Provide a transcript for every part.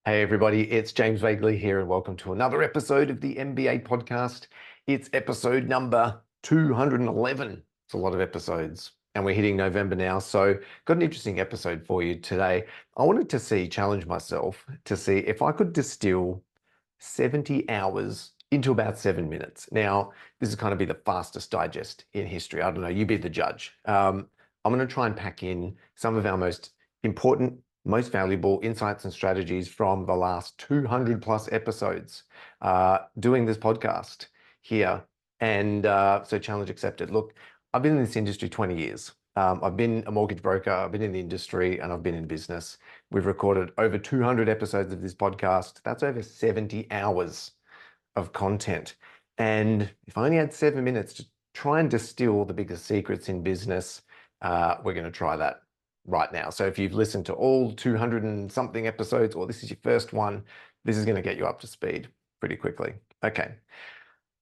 Hey everybody, it's James Vagley here and welcome to another episode of the MBA podcast. It's episode number 211. It's a lot of episodes and we're hitting November now. So got an interesting episode for you today. I wanted to challenge myself to see if I could distill 70 hours into about 7 minutes. Now, this is kind of be the fastest digest in history. I don't know, you be the judge. I'm going to try and pack in some of our most important, most valuable insights and strategies from the last 200 plus episodes doing this podcast here. And so challenge accepted. Look, I've been in this industry 20 years. I've been a mortgage broker, I've been in the industry, and I've been in business. We've recorded over 200 episodes of this podcast. That's over 70 hours of content. And if I only had 7 minutes to try and distill the biggest secrets in business, we're going to try that right now. So if you've listened to all 200 and something episodes, or this is your first one, this is going to get you up to speed pretty quickly. Okay.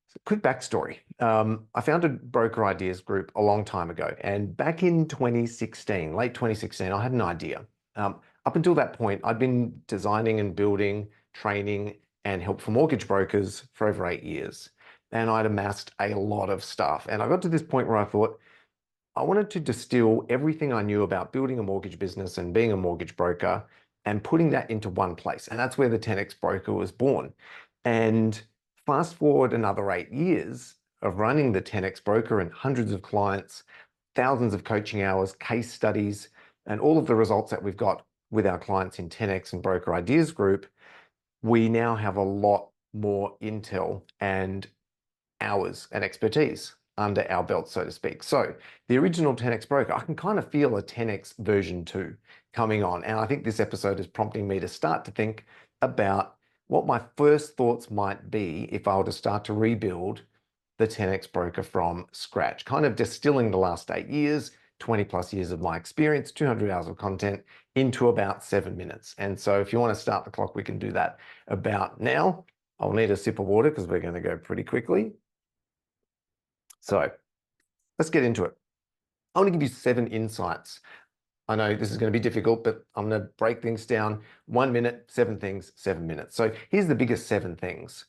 So quick backstory. I founded Broker Ideas Group a long time ago. And back in 2016, late 2016, I had an idea. Up until that point, I'd been designing and building, training, and help for mortgage brokers for over 8 years. And I'd amassed a lot of stuff. And I got to this point where I thought, I wanted to distill everything I knew about building a mortgage business and being a mortgage broker and putting that into one place. And that's where the 10X Broker was born. And fast forward another 8 years of running the 10X Broker and hundreds of clients, thousands of coaching hours, case studies, and all of the results that we've got with our clients in 10X and Broker Ideas Group, we now have a lot more intel and hours and expertise under our belt, so to speak. So the original 10X Broker, I can kind of feel a 10X version 2 coming on. And I think this episode is prompting me to start to think about what my first thoughts might be if I were to start to rebuild the 10X Broker from scratch, kind of distilling the last 8 years, 20 plus years of my experience, 200 hours of content into about 7 minutes. And so if you want to start the clock, we can do that about now. I'll need a sip of water because we're going to go pretty quickly. So let's get into it. I want to give you 7 insights. I know this is going to be difficult, but I'm going to break things down. 1 minute, 7 things, 7 minutes. So here's the biggest 7 things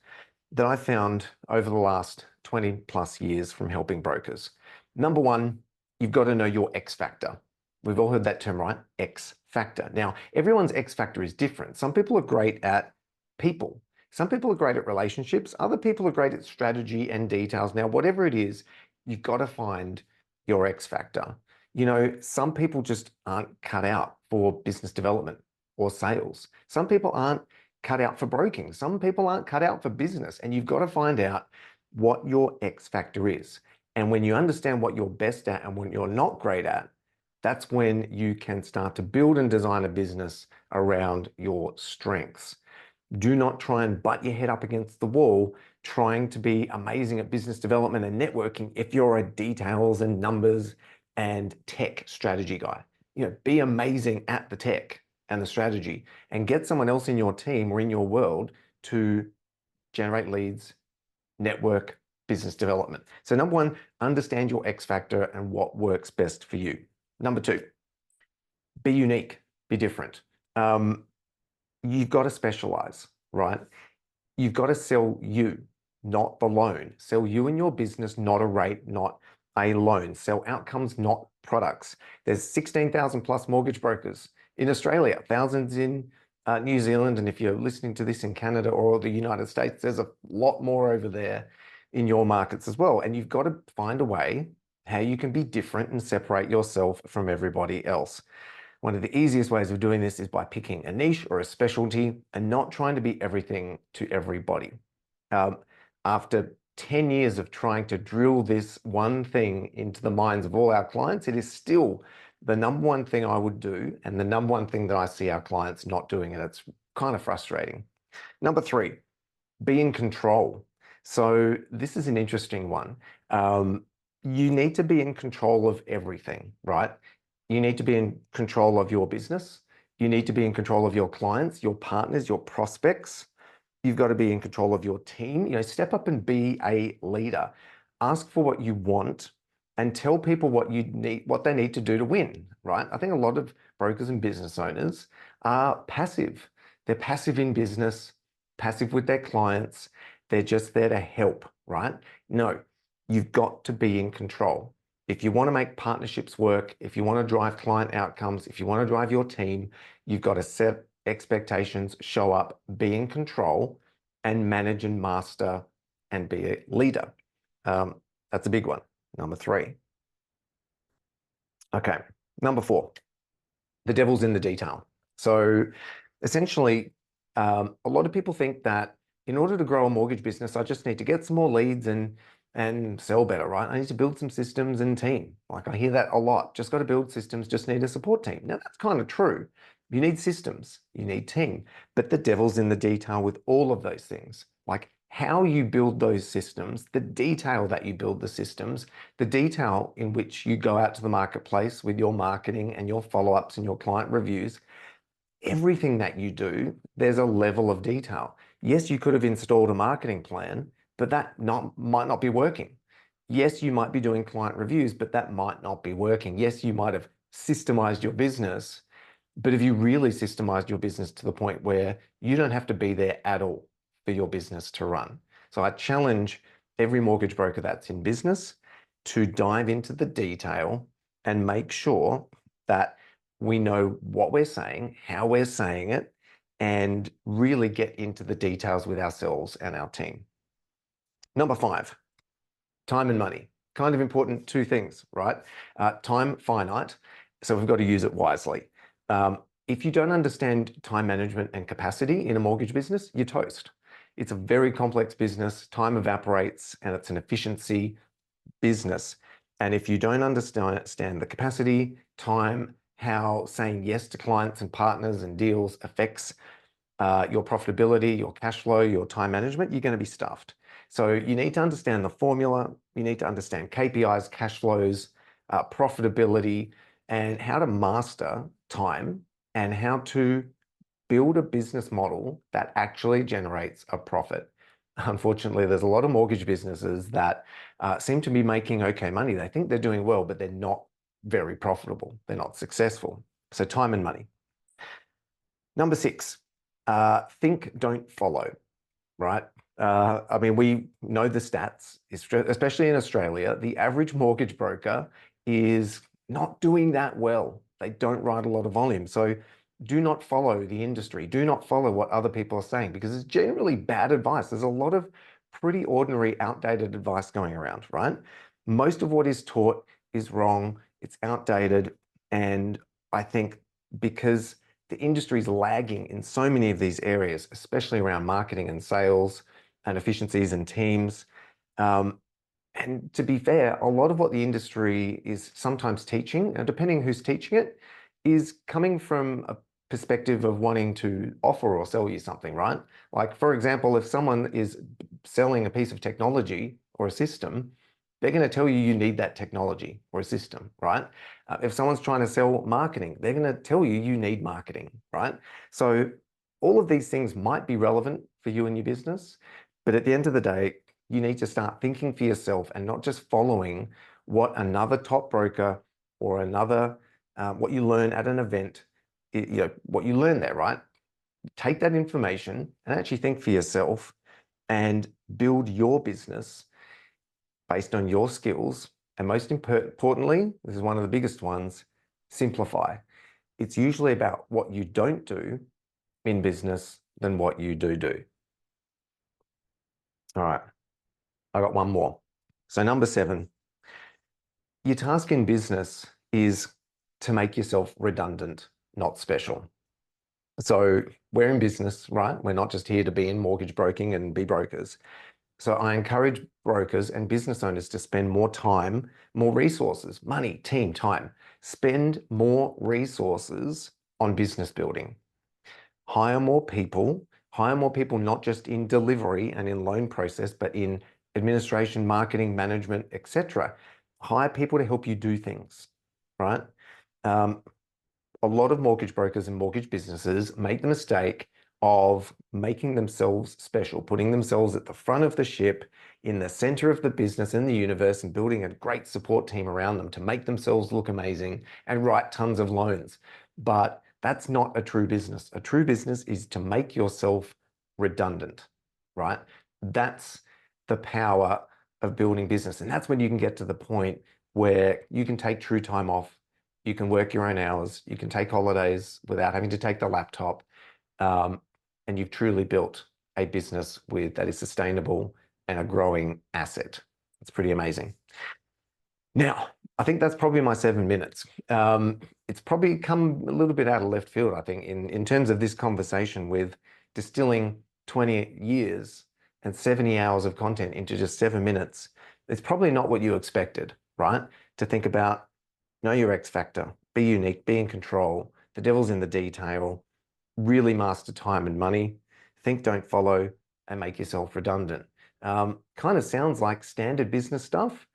that I found over the last 20 plus years from helping brokers. Number 1, you've got to know your X factor. We've all heard that term, right? X factor. Now, everyone's X factor is different. Some people are great at people. Some people are great at relationships. Other people are great at strategy and details. Now, whatever it is, you've got to find your X factor. You know, some people just aren't cut out for business development or sales. Some people aren't cut out for broking. Some people aren't cut out for business. And you've got to find out what your X factor is. And when you understand what you're best at and what you're not great at, that's when you can start to build and design a business around your strengths. Do not try and butt your head up against the wall trying to be amazing at business development and networking if you're a details and numbers and tech strategy guy. You know, be amazing at the tech and the strategy and get someone else in your team or in your world to generate leads, network, business development. So number 1, understand your X factor and what works best for you. Number 2, be unique, be different. You've got to specialize, right? You've got to sell you, not the loan. Sell you and your business, not a rate, not a loan. Sell outcomes, not products. There's 16,000 plus mortgage brokers in Australia, thousands in New Zealand. And if you're listening to this in Canada or the United States, there's a lot more over there in your markets as well. And you've got to find a way how you can be different and separate yourself from everybody else. One of the easiest ways of doing this is by picking a niche or a specialty and not trying to be everything to everybody. After 10 years of trying to drill this one thing into the minds of all our clients, it is still the number 1 thing I would do and the number 1 thing that I see our clients not doing, and it's kind of frustrating. Number 3, be in control. So this is an interesting one. You need to be in control of everything, right? You need to be in control of your business. You need to be in control of your clients, your partners, your prospects. You've got to be in control of your team. You know, step up and be a leader. Ask for what you want and tell people what you need, what they need to do to win, right? I think a lot of brokers and business owners are passive. They're passive in business, passive with their clients. They're just there to help, right? No, you've got to be in control. If you want to make partnerships work, if you want to drive client outcomes, if you want to drive your team, you've got to set expectations, show up, be in control, and manage and master and be a leader. That's a big one. Number 3. Okay, number 4, the devil's in the detail. So essentially, a lot of people think that in order to grow a mortgage business, I just need to get some more leads and sell better, right? I need to build some systems and team. Like I hear that a lot. Just got to build systems, just need a support team. Now that's kind of true. You need systems, you need team, but the devil's in the detail with all of those things. Like how you build those systems, the detail that you build the systems, the detail in which you go out to the marketplace with your marketing and your follow-ups and your client reviews. Everything that you do, there's a level of detail. Yes, you could have installed a marketing plan, but that might not be working. Yes, you might be doing client reviews, but that might not be working. Yes, you might have systemized your business, but have you really systemized your business to the point where you don't have to be there at all for your business to run? So I challenge every mortgage broker that's in business to dive into the detail and make sure that we know what we're saying, how we're saying it, and really get into the details with ourselves and our team. Number 5, time and money. Kind of important 2 things, right? Time finite, so we've got to use it wisely. If you don't understand time management and capacity in a mortgage business, you're toast. It's a very complex business, time evaporates, and it's an efficiency business. And if you don't understand the capacity, time, how saying yes to clients and partners and deals affects your profitability, your cash flow, your time management, you're going to be stuffed. So you need to understand the formula. You need to understand KPIs, cash flows, profitability, and how to master time and how to build a business model that actually generates a profit. Unfortunately, there's a lot of mortgage businesses that seem to be making okay money. They think they're doing well, but they're not very profitable. They're not successful. So time and money. Number 6, think, don't follow, right? I mean, we know the stats, especially in Australia, the average mortgage broker is not doing that well. They don't write a lot of volume. So do not follow the industry. Do not follow what other people are saying because it's generally bad advice. There's a lot of pretty ordinary, outdated advice going around, right? Most of what is taught is wrong. It's outdated. And I think because the industry is lagging in so many of these areas, especially around marketing and sales and efficiencies and teams. And to be fair, a lot of what the industry is sometimes teaching, and depending who's teaching it, is coming from a perspective of wanting to offer or sell you something, right? Like, for example, if someone is selling a piece of technology or a system, they're going to tell you you need that technology or a system, right? If someone's trying to sell marketing, they're going to tell you you need marketing, right? So all of these things might be relevant for you and your business, but at the end of the day, you need to start thinking for yourself and not just following what another top broker or another, what you learn at an event, what you learn there, right? Take that information and actually think for yourself and build your business based on your skills. And most importantly, this is one of the biggest ones, simplify. It's usually about what you don't do in business than what you do. All right, I got one more. So number 7, your task in business is to make yourself redundant, not special. So we're in business, right? We're not just here to be in mortgage broking and be brokers. So I encourage brokers and business owners to spend more time, more resources, money, team, time. Spend more resources on business building. Hire more people not just in delivery and in loan process, but in administration, marketing, management, etc. Hire people to help you do things, right? A lot of mortgage brokers and mortgage businesses make the mistake of making themselves special, putting themselves at the front of the ship, in the center of the business and the universe, and building a great support team around them to make themselves look amazing and write tons of loans. But That's not a true business. A true business is to make yourself redundant, right? That's the power of building business. And that's when you can get to the point where you can take true time off, you can work your own hours, you can take holidays without having to take the laptop, and you've truly built a business that is sustainable and a growing asset. It's pretty amazing. Now, I think that's probably my 7 minutes. It's probably come a little bit out of left field, I think, in terms of this conversation with distilling 20 years and 70 hours of content into just 7 minutes. It's probably not what you expected, right? To think about, know your X factor, be unique, be in control. The devil's in the detail. Really master time and money. Think, don't follow, and make yourself redundant. Kind of sounds like standard business stuff,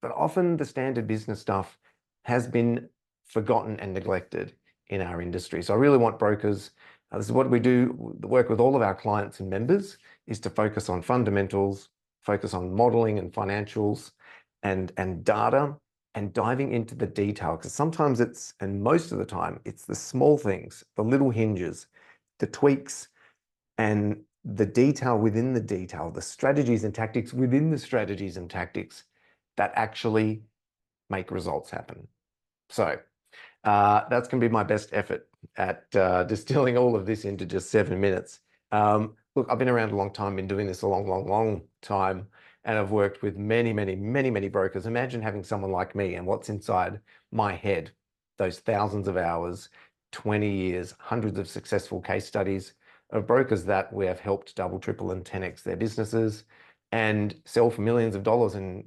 but often the standard business stuff has been forgotten and neglected in our industry. So I really want brokers, this is what we do, the work with all of our clients and members, is to focus on fundamentals, focus on modeling and financials and data, and diving into the detail, because sometimes and most of the time, it's the small things, the little hinges, the tweaks, and the detail within the detail, the strategies and tactics within the strategies and tactics that actually make results happen. So that's going to be my best effort at distilling all of this into just 7 minutes. Look, I've been around a long time, been doing this a long time, and I've worked with many brokers. Imagine having someone like me and what's inside my head, those thousands of hours, 20 years, hundreds of successful case studies of brokers that we have helped double, triple, and 10x their businesses and sell for millions of dollars and,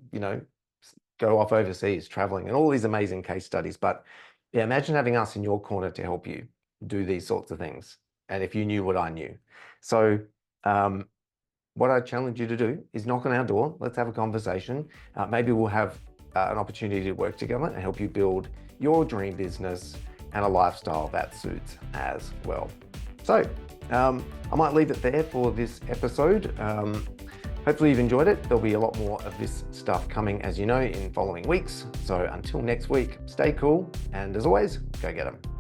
go off overseas traveling and all these amazing case studies. But yeah, imagine having us in your corner to help you do these sorts of things. And if you knew what I knew. So what I challenge you to do is knock on our door. Let's have a conversation. Maybe we'll have an opportunity to work together and help you build your dream business and a lifestyle that suits as well. So I might leave it there for this episode. Hopefully you've enjoyed it. There'll be a lot more of this stuff coming, as you know, in following weeks. So until next week, stay cool. And as always, go get them.